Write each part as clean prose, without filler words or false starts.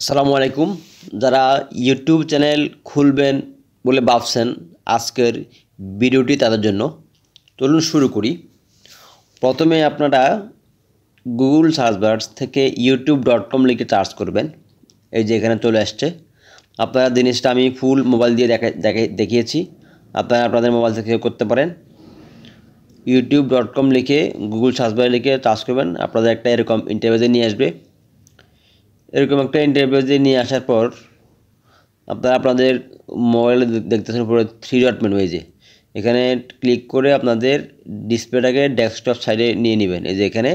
আসসালামু আলাইকুম। যারা ইউটিউব চ্যানেল খুলবেন বলে ভাবছেন, আজকের ভিডিওটি তাদের জন্য। চলুন শুরু করি। প্রথমে আপনারা গুগল সার্চ বার থেকে youtube.com লিখে সার্চ করবেন। এই যে এখানে চলে আসছে। আপনারা জিনিসটা আমি ফুল মোবাইল দিয়ে দেখিয়েছি। আপনারা আপনাদের মোবাইল থেকে করতে পারেন। youtube.com লিখে গুগল সার্চ বারে লিখে সার্চ করবেন। আপনাদের একটা এরকম ইন্টারভিউ নিয়ে আসবে। এরকম একটা ইন্টারভিউ নিয়ে আসার পর আপনারা আপনাদের মোবাইলে দেখতেছেন উপরে থ্রি ডট মেনু, এই যে এখানে ক্লিক করে আপনাদের ডিসপ্লেটাকে ডেস্কটপ সাইডে নিয়ে নেবেন। এই যে এখানে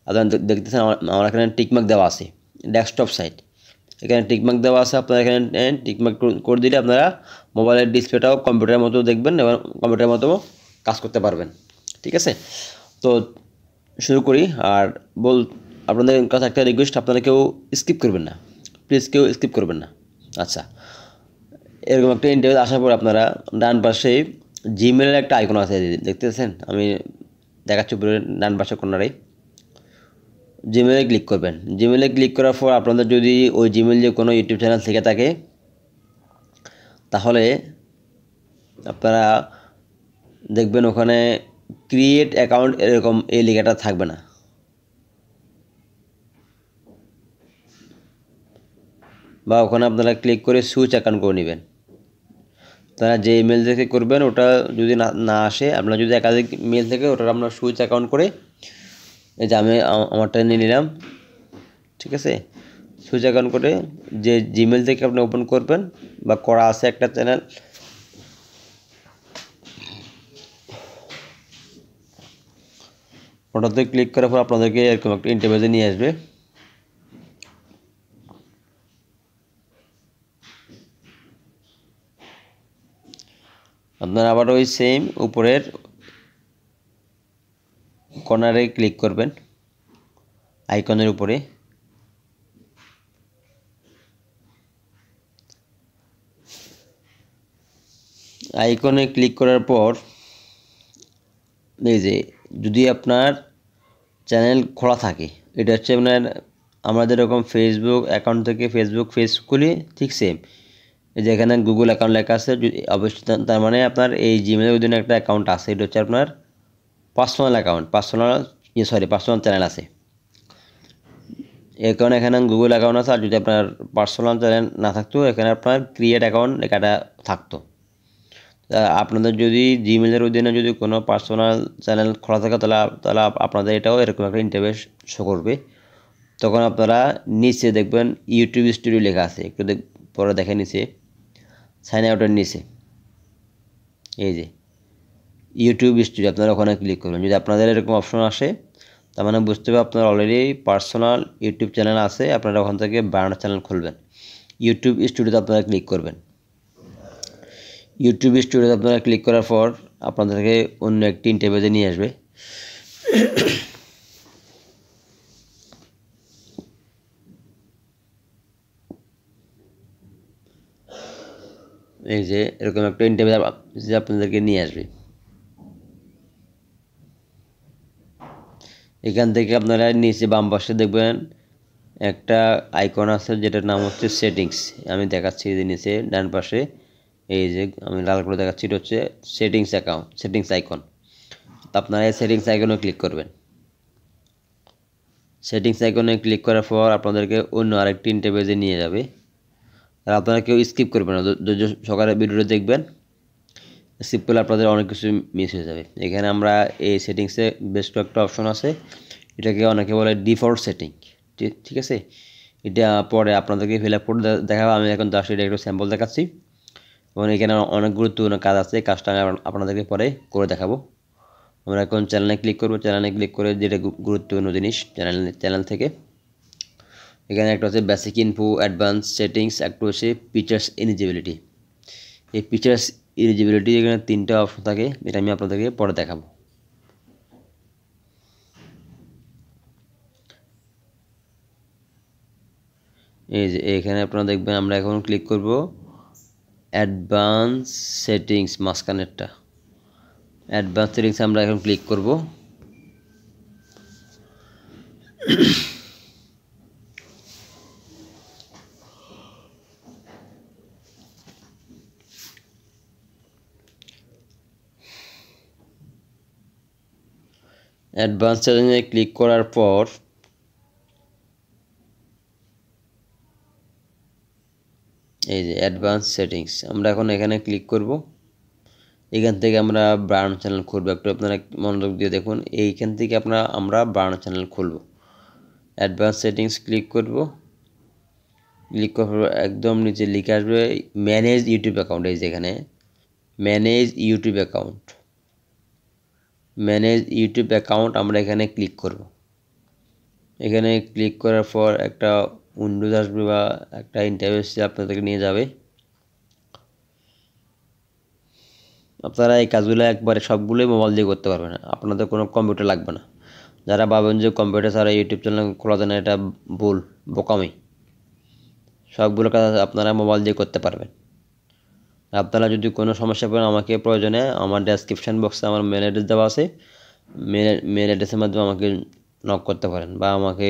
আপনারা দেখতেছেন আমার এখানে টিকমার্ক দেওয়া আছে ডেস্কটপ সাইড। এখানে টিকমার্ক দেওয়া আছে। আপনারা এখানে টিকমার্ক করে দিলে আপনারা মোবাইলের ডিসপ্লেটাও কম্পিউটারের মতো দেখবেন এবং কম্পিউটারের মতো কাজ করতে পারবেন। ঠিক আছে, তো শুরু করি। আর আপনাদের কাছে একটা রিকোয়েস্ট, আপনারা কেউ স্কিপ করবেন না, প্লিজ কেউ স্কিপ করবেন না। আচ্ছা, এরকম একটা ইন্টারভিউ আসার পর আপনারা ডান পাশে জিমেলের একটা আইকন আছে, দেখতেছেন, আমি দেখাচ্ছি উপরে ডান পাশে কোনারে। জিমেলে ক্লিক করবেন। জিমেলে ক্লিক করার পর আপনাদের যদি ওই জিমেল যে কোনো ইউটিউব চ্যানেল থেকে থাকে, তাহলে আপনারা দেখবেন ওখানে ক্রিয়েট অ্যাকাউন্ট এরকম এই লেখাটা থাকবে না, বা ওখানে আপনারা ক্লিক করে সুইচ অ্যাকাউন্ট করে নেবেন। তারা যে ইমেল থেকে করবেন ওটা যদি না আসে, আপনারা যদি একাধিক মেল থেকে ওটা আপনার সুইচ অ্যাকাউন্ট করে, এই যে আমি আমারটা নিয়ে নিলাম। ঠিক আছে, সুইচ অ্যাকাউন্ট করে যে জিমেল থেকে আপনি ওপেন করবেন বা করা আছে একটা চ্যানেল, ওটাতে ক্লিক করার পর আপনাদেরকে এরকম একটা ইন্টারভিউতে নিয়ে আসবে। আপনারা আবার ওই সেম উপরের কর্নারে ক্লিক করবেন আইকনের উপরে। আইকনে ক্লিক করার পর এই যে যদি আপনার চ্যানেল খোলা থাকে, এটা হচ্ছে আপনার আমরা যেরকম ফেসবুক অ্যাকাউন্ট থেকে ফেসবুক পেজ খুলি, ঠিক সেম এই যে এখানে গুগল অ্যাকাউন্ট লেখা আছে, অবশ্যই তার মানে আপনার এই জিমেলের অধীনে একটা অ্যাকাউন্ট আছে। এটা হচ্ছে আপনার পার্সোনাল অ্যাকাউন্ট, পার্সোনাল চ্যানেল আছে। এর কারণে এখানে গুগল অ্যাকাউন্ট আছে। আর যদি আপনার পার্সোনাল চ্যানেল না থাকতো, এখানে আপনার ক্রিয়েট অ্যাকাউন্ট লেখাটা থাকতো। আপনাদের যদি জিমেলের অধীনে যদি কোনো পার্সোনাল চ্যানেল খোলা থাকে, তাহলে আপনাদের এটাও এরকম একটা ইন্টারফেস শো করবে। তখন আপনারা নিচে দেখবেন ইউটিউব স্টুডিও লেখা আছে, একটু পরে দেখে নিচে সাইন আউটের নিচে এই যে ইউটিউব স্টুডিও, আপনারা ওখানে ক্লিক করবেন। যদি আপনাদের এরকম অপশন আসে, তার মানে বুঝতে হবে আপনার অলরেডি পার্সোনাল ইউটিউব চ্যানেল আছে, আপনারা ওখান থেকে বানানো চ্যানেল খুলবেন। ইউটিউব স্টুডিওতে আপনারা ক্লিক করবেন। ইউটিউব স্টুডিওতে আপনারা ক্লিক করার পর আপনাদেরকে অন্য একটি ইন্টারভিউতে নিয়ে আসবে। এই যে এরকম একটা ইন্টারভিউ আপনাদেরকে নিয়ে আসবে। এখান থেকে আপনারা নিচে বাম পাশে দেখবেন একটা আইকন আছে, যেটার নাম হচ্ছে সেটিংস। আমি দেখাচ্ছি এই যে নিচে ডান পাশে, এই যে আমি লাল করে দেখাচ্ছি, এটা হচ্ছে সেটিংস আইকন। আপনারা এই সেটিংস আইকনে ক্লিক করবেন। সেটিংস আইকনে ক্লিক করার পর আপনাদেরকে অন্য আরেকটি ইন্টারভিউতে নিয়ে যাবে। আর আপনারা কেউ স্কিপ করবেন না, সকালে ভিডিওটা দেখবেন। স্কিপ করলে আপনাদের অনেক কিছু মিস হয়ে যাবে। এখানে আমরা এই সেটিংসে বেশ কয়েকটা অপশন আছে, এটাকে অনেকে বলে ডিফল্ট সেটিং। ঠিক আছে, এটা পরে আপনাদেরকে ফিল আপ করে দেখাবো। আমি এখন জাস্ট এটা একটু স্যাম্পল দেখাচ্ছি এবং এখানে অনেক গুরুত্বপূর্ণ কাজ আছে, কাজটা আমি আপনাদেরকে পরে করে দেখাবো। আমরা এখন চ্যানেলে ক্লিক করবো। চ্যানেলে ক্লিক করে যেটা গুরুত্বপূর্ণ জিনিস চ্যানেল থেকে এখানে একটা হচ্ছে বেসিক ইনফো, অ্যাডভান্স সেটিংস, একটা হচ্ছে ফিচার্স এলিজিবিলিটি। এই ফিচার্স এলিজিবিলিটি এখানে তিনটা অপশন থাকে, এটা আমি আপনাদেরকে পরে দেখাবো। এই যে এখানে আপনারা দেখবেন, আমরা এখন ক্লিক করব অ্যাডভান্স সেটিংস, মাঝখানেরটা অ্যাডভান্স সেটিংস আমরা এখন ক্লিক করব। অ্যাডভান্স সেটিংসে ক্লিক করার পর এই যে অ্যাডভান্স সেটিংস, আমরা এখন এখানে ক্লিক করব। এখান থেকে আমরা বার্ন চ্যানেল খুলব। একটু আপনারা মনোযোগ দিয়ে দেখুন, এইখান থেকে আমরা বার্ন চ্যানেল খুলব। অ্যাডভান্স সেটিংস ক্লিক করব। ক্লিক করার পর একদম নিচে লিখে আসবে ম্যানেজ ইউটিউব অ্যাকাউন্ট। এই যেখানে manage YouTube account, manage YouTube account আমরা এখানে ক্লিক করব। এখানে ক্লিক করার পর একটা উইন্ডোজ আসবে বা একটা ইন্টারফেসে আপনাদেরকে নিয়ে যাবে। আপনারা এই কাজগুলো একবারে সবগুলোই মোবাইল দিয়ে করতে পারবেন, আপনাদের কোনো কম্পিউটার লাগবে না। যারা ভাবেন যে কম্পিউটার ছাড়া ইউটিউব চ্যানেল খোলা যায় না, এটা ভুল, বোকামি। সবগুলো কাজ আপনারা মোবাইল দিয়ে করতে পারবেন। আপনারা যদি কোনো সমস্যা পড়েন আমাকে প্রয়োজনে আমার ডেসক্রিপশন বক্সে আমার মেল অ্যাড্রেস দেওয়া আছে, মেল অ্যাড্রেসের মাধ্যমে আমাকে নক করতে পারেন, বা আমাকে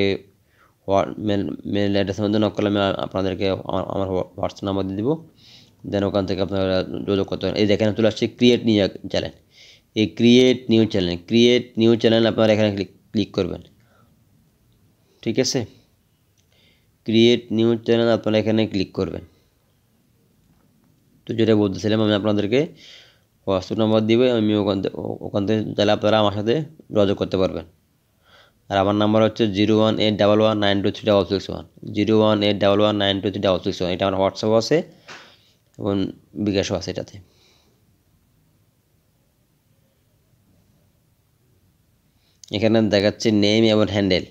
মেল অ্যাড্রেসের মধ্যে নক করলে আমি আপনাদেরকে আমার হোয়াটসঅ্যাপ নাম্বার দিয়ে দিব, দেন ওখান থেকে আপনারা যোগাযোগ করতে পারেন। এই যেখানে চলে আসছে ক্রিয়েট নিউ চ্যানেল, এই ক্রিয়েট নিউ চ্যানেল আপনারা এখানে ক্লিক করবেন। ঠিক আছে, ক্রিয়েট নিউ চ্যানেল আপনারা এখানে ক্লিক করবেন। তো যেটা বলতেছিলাম, আমি আপনাদেরকে হোয়াটসঅ্যাপ নাম্বার দিব, আমি ওখান থেকে চাইলে আপনারা আমার সাথে যোগাযোগ করতে পারবেন। আর আমার নাম্বার হচ্ছে 01811923661, 01811923661। এটা আমার হোয়াটসঅ্যাপ আছে এবং বিকাশও আছে এটাতে। এখানে দেখাচ্ছে নেম এবং হ্যান্ডেল।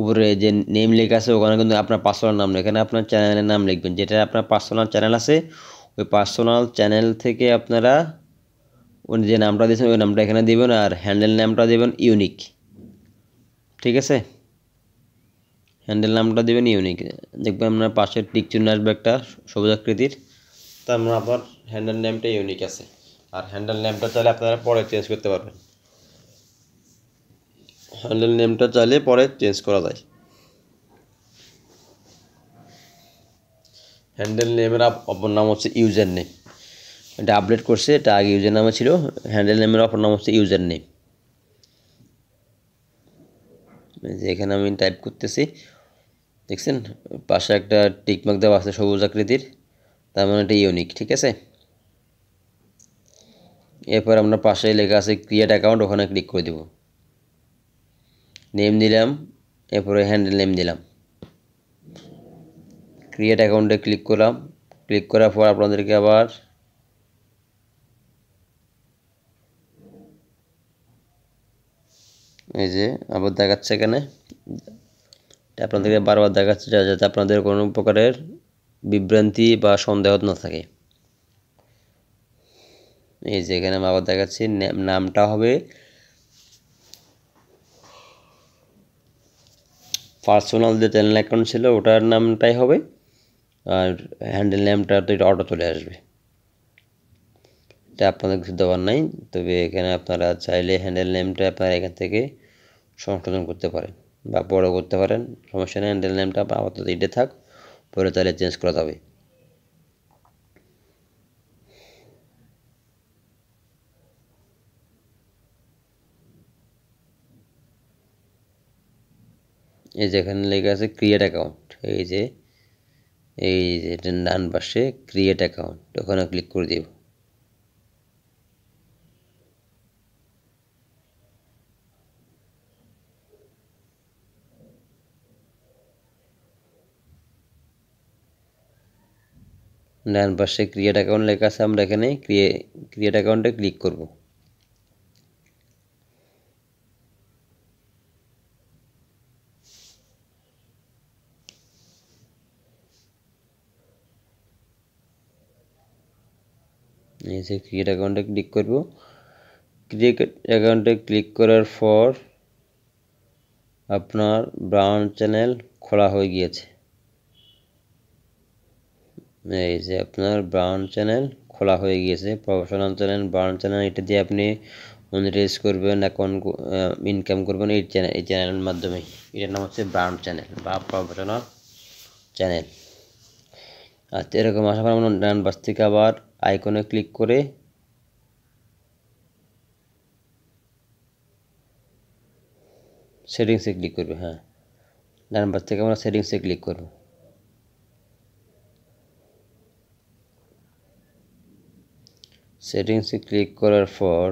উপরে যে নেম লেখা আছে ওখানে কিন্তু আপনার পার্সোনাল নাম নেই, এখানে আপনার চ্যানেলের নাম লিখবেন। যেটা আপনার পার্সোনাল চ্যানেল আছে, ওই পার্সোনাল চ্যানেল থেকে আপনারা যে নামটা দিয়েছেন ওই নামটা এখানে দিবেন, আর হ্যান্ডেল নামটা দেবেন ইউনিক। ঠিক আছে, হ্যান্ডেল নামটা দেবেন ইউনিক। দেখবেন আপনার পাশে টিক চিহ্ন আসবে একটা সবুজ আকৃতির, তার মানে আপনার হ্যান্ডেল নেমটা ইউনিক আছে। আর হ্যান্ডেল নেমটা চাইলে আপনারা পরে চেঞ্জ করতে পারবেন, হ্যান্ডেল নেমটা চাইলে পরে চেঞ্জ করা যায়। হ্যান্ডেল নেমের অপর নাম হচ্ছে ইউজার নেম, এটা আপডেট করছে, এটা আগে ইউজার নামে ছিল। হ্যান্ডেল নেমের অপর নাম হচ্ছে ইউজার নেম। এখানে আমি টাইপ করতেছি, দেখছেন পাশে একটা টিকমার্ক দেওয়া আছে সবুজ আকৃতির, তার মানে এটা ইউনিক। ঠিক আছে, এরপর আমরা পাশে লেখা আছে ক্রিয়েট অ্যাকাউন্ট, ওখানে ক্লিক করে দেব। নেম দিলাম, এরপরে হ্যান্ডেল নেম দিলাম, ক্রিয়েট অ্যাকাউন্টে ক্লিক করলাম। ক্লিক করার পর আপনাদেরকে আবার এই যে আবার দেখাচ্ছে এখানে, আপনাদেরকে বারবার দেখাচ্ছে যাতে আপনাদের কোনো প্রকারের বিভ্রান্তি বা সন্দেহ না থাকে। এই যে এখানে আবার দেখাচ্ছি নামটা হবে পার্সোনাল, যে চ্যানেল অ্যাকাউন্ট ছিল ওটার নামটাই হবে, আর হ্যান্ডেল নেমটা তো এটা অটো চলে আসবে। এটা আপনাদের কিছু দেওয়ার নাই, তবে এখানে আপনারা চাইলে হ্যান্ডেল নেমটা আপনারা এখান থেকে সংশোধন করতে পারেন বা বড় করতে পারেন, সমস্যা নেই। হ্যান্ডেল নেমটা আপাতত এটা থাক, পরে চাইলে চেঞ্জ করা যাবে। এই যে এখানে লেখা আছে ক্রিয়েট অ্যাকাউন্ট, এই যে ডান পাশে ক্রিয়েট অ্যাকাউন্ট, ওখানে ক্লিক করে দিব। ডান পাশে ক্রিয়েট অ্যাকাউন্ট লেখা আছে, আমরা এখানে ক্রিয়েট অ্যাকাউন্টে ক্লিক করব। এই যে ক্রিয়েট অ্যাকাউন্টে ক্লিক করব। ক্রিয়েট অ্যাকাউন্টে ক্লিক করার পর আপনার ব্রাউন চ্যানেল খোলা হয়ে গিয়েছে। এই যে আপনার ব্রাউন চ্যানেল খোলা হয়ে গিয়েছে, প্রফেশনাল চ্যানেল, ব্রাউন চ্যানেল। এটা দিয়ে আপনি মনিটাইজ করবেন, অ্যাকাউন্ট ইনকাম করবেন এই চ্যানেলের মাধ্যমে। এটার নাম হচ্ছে ব্রাউন চ্যানেল বা প্রফেশনাল চ্যানেল। আচ্ছা, এরকম আসার পর আমরা ডান পাশ থেকে আবার আইকনে ক্লিক করে সেটিংসে ক্লিক করবে। হ্যাঁ, ডান পাশ থেকে আমরা সেটিংসে ক্লিক করব। সেটিংসে ক্লিক করার পর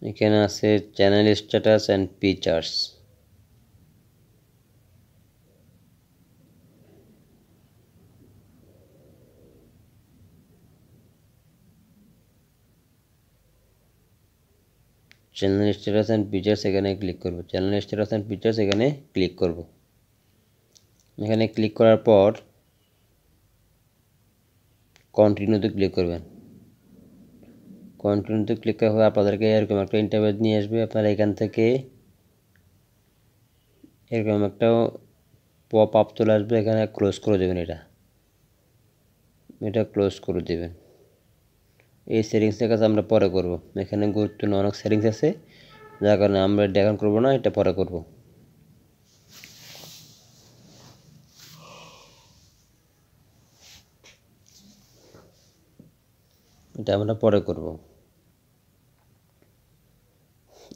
এখানে আছে channel status and features. Channel status and features এখানে ক্লিক করব। চ্যানেল স্ট্যাটাস অ্যান্ড ফিচার্স এখানে ক্লিক করব। এখানে ক্লিক করার পর কন্টিনিউতে ক্লিক করবেন। কন্টিনিউতে ক্লিক করার পর আপনাদেরকে এরকম একটা ইন্টারফেস নিয়ে আসবে। আপনারা এখান থেকে এরকম একটা পপ আপ চলে আসবে, এখানে ক্লোজ করে দেবেন। এটা ক্লোজ করে দেবেন। এই সেটিংসের কাজ আমরা পরে করব। এখানে গুরুত্বপূর্ণ অনেক সেটিংস আছে, যার কারণে আমরা এটা এখন করবো না, এটা পরে করব। এটা আমরা পরে করব।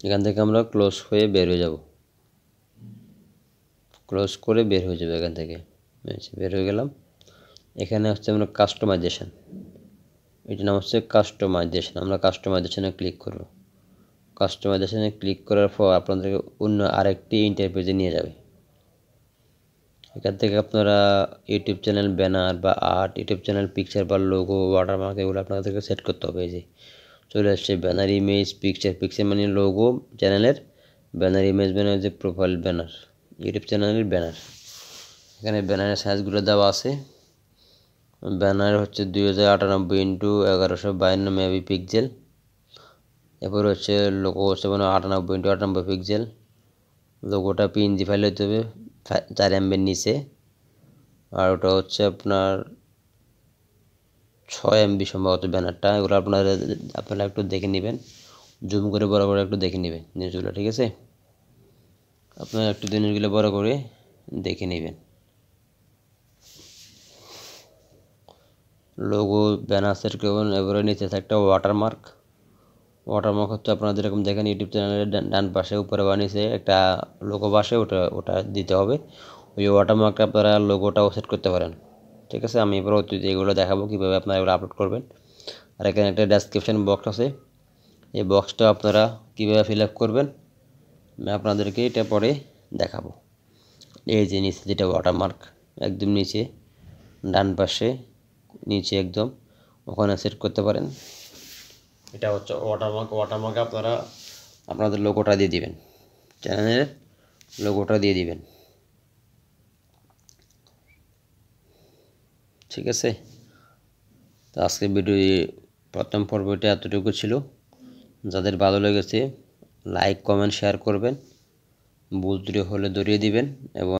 এখান থেকে আমরা ক্লোজ হয়ে বের হয়ে যাব। ক্লোজ করে বের হয়ে যাবে এখান থেকে। বের হয়ে গেলাম। এখানে হচ্ছে আমরা কাস্টমাইজেশন, এটার নাম হচ্ছে কাস্টমাইজেশন। আমরা কাস্টমাইজেশনে ক্লিক করব। কাস্টমাইজেশনে ক্লিক করার পর আপনাদেরকে অন্য আরেকটি ইন্টারফেসে নিয়ে যাবে। এখান থেকে আপনারা ইউটিউব চ্যানেল ব্যানার বা আর্ট, ইউটিউব চ্যানেল পিকচার বা লোগো, ওয়াটারমার্ক এগুলো আপনাদেরকে সেট করতে হবে। এই যে চলে আসছে ব্যানার, ইমেজ, পিকচার। পিকচার মানে লোগো চ্যানেলের, ব্যানার ইমেজ মানে যে প্রোফাইল ব্যানার, ইউটিউব চ্যানেলের ব্যানার। এখানে ব্যানারের সাইজগুলো দেওয়া আছে। ব্যানার হচ্ছে 2098x1152 মেবি পিক্সেল। এরপর হচ্ছে লোগো হচ্ছে মানে 98x98 পিক্সেল। লোগোটা পিএনজি ফাইল হতে হবে 4 MB নিচে। আর ওটা হচ্ছে আপনার 6 MB সম্ভবত ব্যানারটা। এগুলো আপনারা একটু দেখে নেবেন, জুম করে বড় করে একটু দেখে নেবেন জিনিসগুলো, ঠিক আছে? আপনারা একটু জিনিসগুলো বড় করে দেখে নেবেন। লোগো ব্যানার সেট করবেন। এবারে নিচে একটা ওয়াটারমার্ক। ওয়াটারমার্ক হচ্ছে আপনারা যেরকম দেখেন ইউটিউব চ্যানেলের ডান পাশে উপরে বা নিচে একটা লোগো পাশে, ওটা দিতে হবে। ওই ওয়াটারমার্কটা আপনারা লোগোটাও সেট করতে পারেন, ঠিক আছে? আমি এবার অতীতে এগুলো দেখাবো কীভাবে আপনারা এগুলো আপলোড করবেন। আর এখানে একটা ডেসক্রিপশন বক্স আছে, এই বক্সটা আপনারা কীভাবে ফিল আপ করবেন আমি আপনাদেরকে এটা পরে দেখাবো। এই যে নিচে যেটা ওয়াটারমার্ক, একদম নিচে ডান পাশে নিচে একদম ওখানে সেট করতে পারেন। এটা হচ্ছে ওয়াটারমার্ক। ওয়াটারমার্কে আপনারা আপনাদের লোগোটা দিয়ে দিবেন, চ্যানেলের লোগোটা দিয়ে দিবেন, ঠিক আছে? তো আজকের ভিডিও প্রথম পর্বটা এতটুকু ছিল। যাদের ভালো লেগেছে লাইক, কমেন্ট, শেয়ার করবেন। ভুল ত্রুটি হলে ধরিয়ে দিবেন এবং